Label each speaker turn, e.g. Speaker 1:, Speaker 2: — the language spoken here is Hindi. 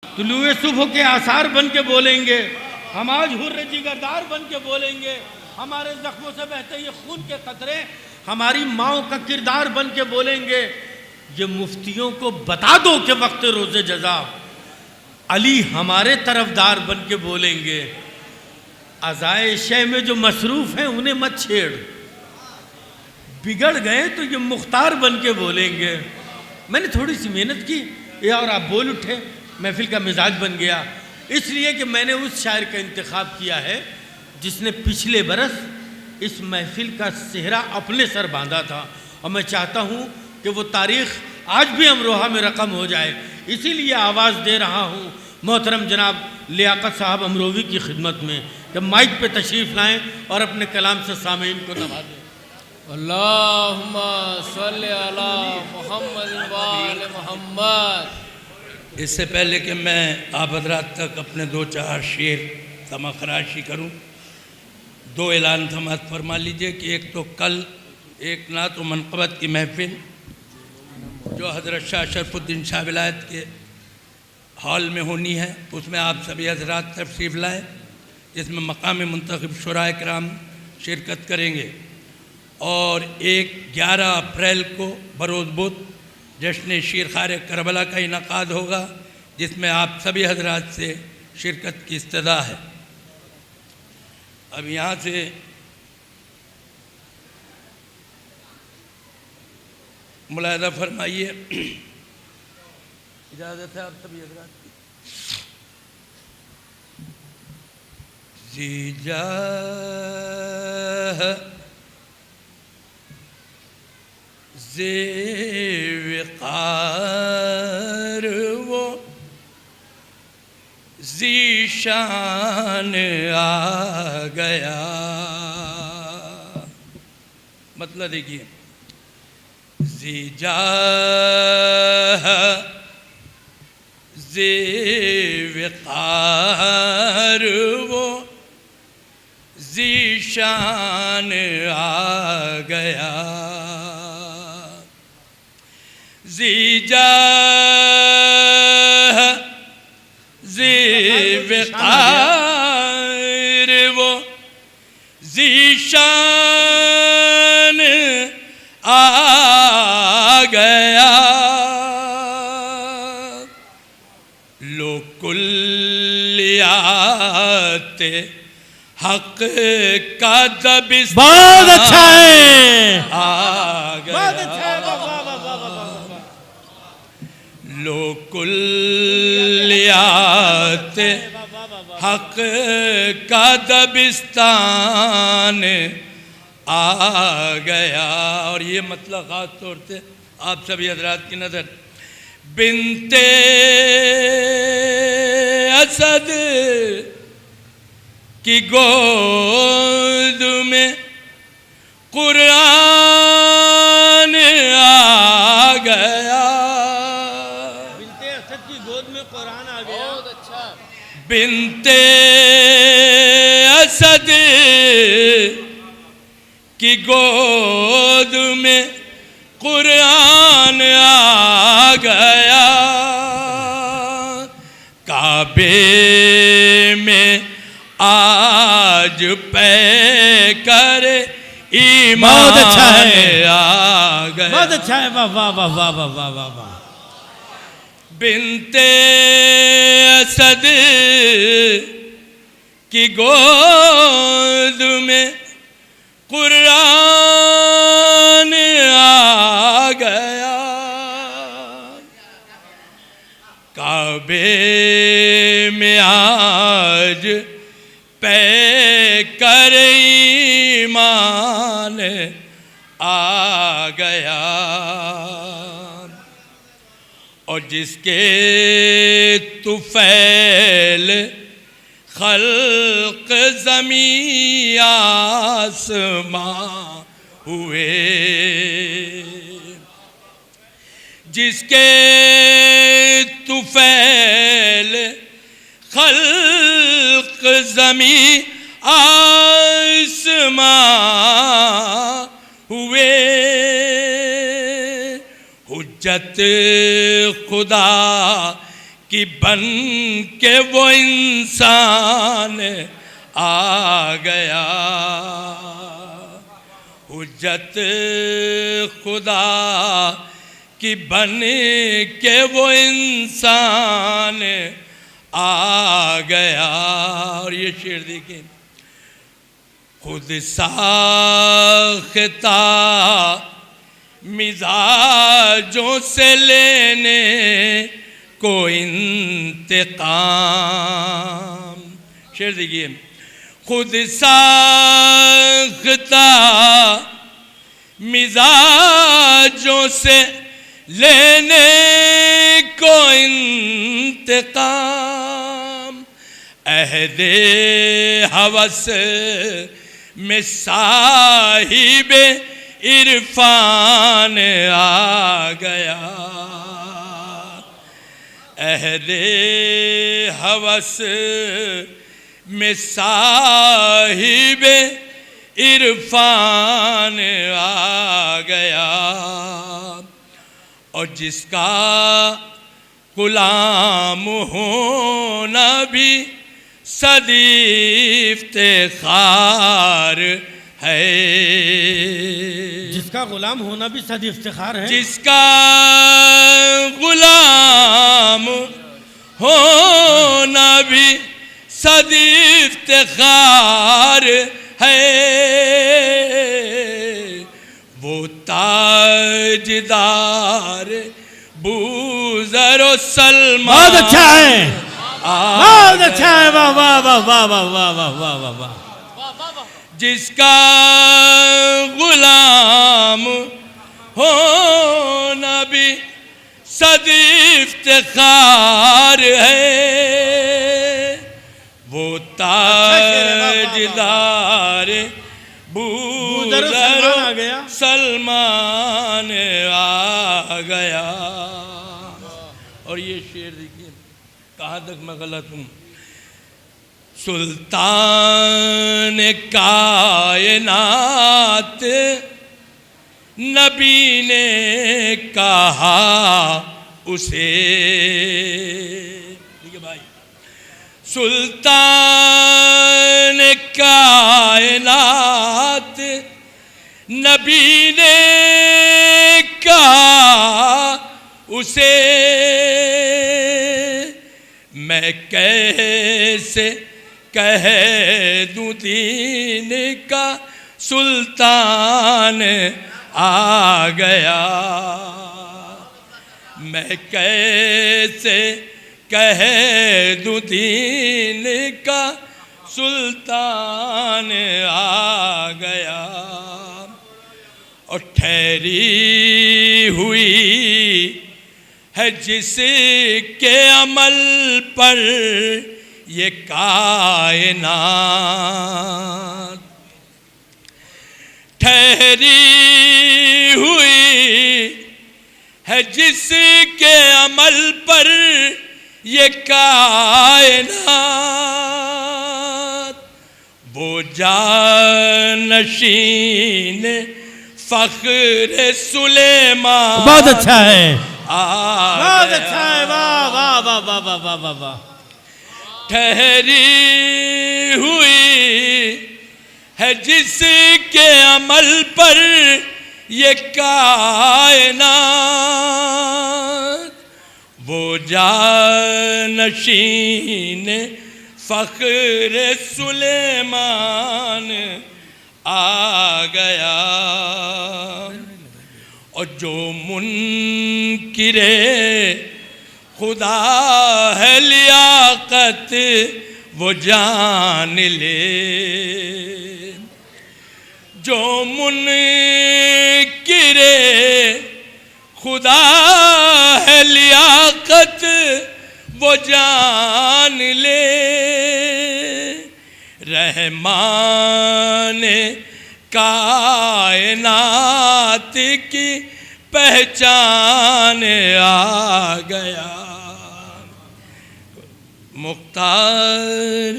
Speaker 1: तुलुए सुबह के आसार बन के बोलेंगे, हम आज हुर्र जिगरदार बन के बोलेंगे। हमारे जख्मों से बहते ये खून के कतरे हमारी माओ का किरदार बन के बोलेंगे। ये मुफ्तियों को बता दो कि वक्त रोज़े जज़ा अली हमारे तरफदार बन के बोलेंगे। अज़ाए शय में जो मसरूफ़ हैं उन्हें मत छेड़, बिगड़ गए तो ये मुख्तार बन के बोलेंगे। मैंने थोड़ी सी मेहनत की ये और आप बोल उठे, महफिल का मिजाज बन गया। इसलिए कि मैंने उस शायर का इंतखाब किया है जिसने पिछले बरस इस महफिल का सेहरा अपने सर बांधा था, और मैं चाहता हूँ कि वो तारीख़ आज भी अमरोहा में रकम हो जाए। इसीलिए आवाज़ दे रहा हूँ मोहतरम जनाब लियाकत साहब अमरोवी की खिदमत में कि माइक पे तशरीफ़ लाएँ और अपने कलाम से सामीन को नवाजें।
Speaker 2: अल्लाहुम्मा सल्ली अला मुहम्मद व आले मुहम्मद।
Speaker 3: इससे पहले कि मैं आप हज़रात तक अपने दो चार शेर तमाखराशी करूं, दो ऐलान समात फरमा लीजिए कि एक तो कल एक नात व मनक़बत की महफिल जो हज़रत शाह शरफुद्दीन शाह विलायत के हॉल में होनी है, उसमें आप सभी हज़रात तशरीफ़ लाएँ, जिसमें मकाम मुंतखब शुराए किराम शिरकत करेंगे। और 11 अप्रैल को बरोज़ बुध जश्न शीरखार करबला का इनकाद होगा, जिसमें आप सभी हजरात से शिरकत की इस्तदा है। अब यहाँ से मुलाहिज़ा फरमाइए, इजाज़त है आप सभी हजरात की। जीजा ज़ेविक़ार वो ज़ीशान आ गया। मतलब देखिए, ज़ीजा ज़ेविक़ार वो ज़ीशान आ गया। ज़ीजा ज़ेविक़ार वो ज़ीशान आ गया। लो कुल्लियात हक़ का दबिस्तान
Speaker 2: बहुत अच्छा है,
Speaker 3: आ गया।
Speaker 1: बहुत अच्छा है, वाह वाह वाह वाह वाह।
Speaker 3: लो कुल्लियात हक़ का दबिस्तान आ गया। और ये मतलब ख़ास तौर से आप सभी हजरात की नज़र बिनते असद की गोद में कुरान आ गया।
Speaker 1: बिनते असद की गोद में कुरान आ गया।
Speaker 2: बहुत अच्छा।
Speaker 3: बिनते असद की गोद में कुरान आ गया। काबे में आज पे कर ईमान
Speaker 2: बहुत अच्छा है,
Speaker 3: आ गया।
Speaker 2: बहुत अच्छा है, वाह वाह वाह वाह वाह वाह वाह वाह।
Speaker 3: बिनते असद की गोद में कुरान आ गया। काबे में आज पे कर ईमान आ गया। और जिसके तुफैल खल्क ज़मी आसमां हुए, जिसके तुफैल खल्क ज़मी आसमां हुए, हुज्जत खुदा कि बन के वो इंसान आ गया, हुज्जत खुदा कि बन के वो इंसान आ गया। और ये शेर देखिए, खुद साख्ता मिजाजों से लेने को इंतकाम। शेर देखिए, खुद साख्ता मिजाजों से लेने को इंतकाम, अहदे हवस में साहिब इरफान आ गया, अहदे हवस में साहिब इरफान आ गया। और जिसका गुलाम होना भी सदी इफ्तिखार है,
Speaker 1: जिसका गुलाम होना भी सदी इफ्तिखार है,
Speaker 3: जिसका गुलाम होना भी सदी इफ्तिखार है, वो ताजदार बूज़र सलमान।
Speaker 2: बहुत अच्छा है, बहुत अच्छा है, वाह वाह वाह वाह वाह वाह वाह वाह वाह वाह।
Speaker 3: जिसका गुलाम होना भी सदी इफ्तिखार है, वो ताजदार बूज़र सलमान आ गया। और ये शेर देखिए, कहाँ तक मैं गलत हूँ। सुल्तान कायनात नबी ने कहा उसे, ठीक है भाई, सुल्तान कायनात नबी ने कहा उसे, मैं कैसे कह दूं दीन का सुल्तान आ गया, मैं कैसे कह दूं दीन का सुल्तान आ गया। और ठहरी हुई है जिसके अमल पर ये कायनात, ठहरी हुई है जिसके अमल पर ये कायनात, वो जानशीन फख्र सुलेमान।
Speaker 2: बहुत अच्छा है,
Speaker 3: बहुत
Speaker 2: अच्छा है, वाह वाह वाह वाह वाह वाह वाह वाह।
Speaker 3: ठहरी हुई है जिसके अमल पर ये कायनात, वो जानशीन फख्र सुलेमान आ गया। और जो मुनकिरे खुदा है लियाकत वो जान ले, जो मुनकिरे खुदा है लियाकत वो जान ले, रहमान कायनात की पहचान आ गया। मुख्तार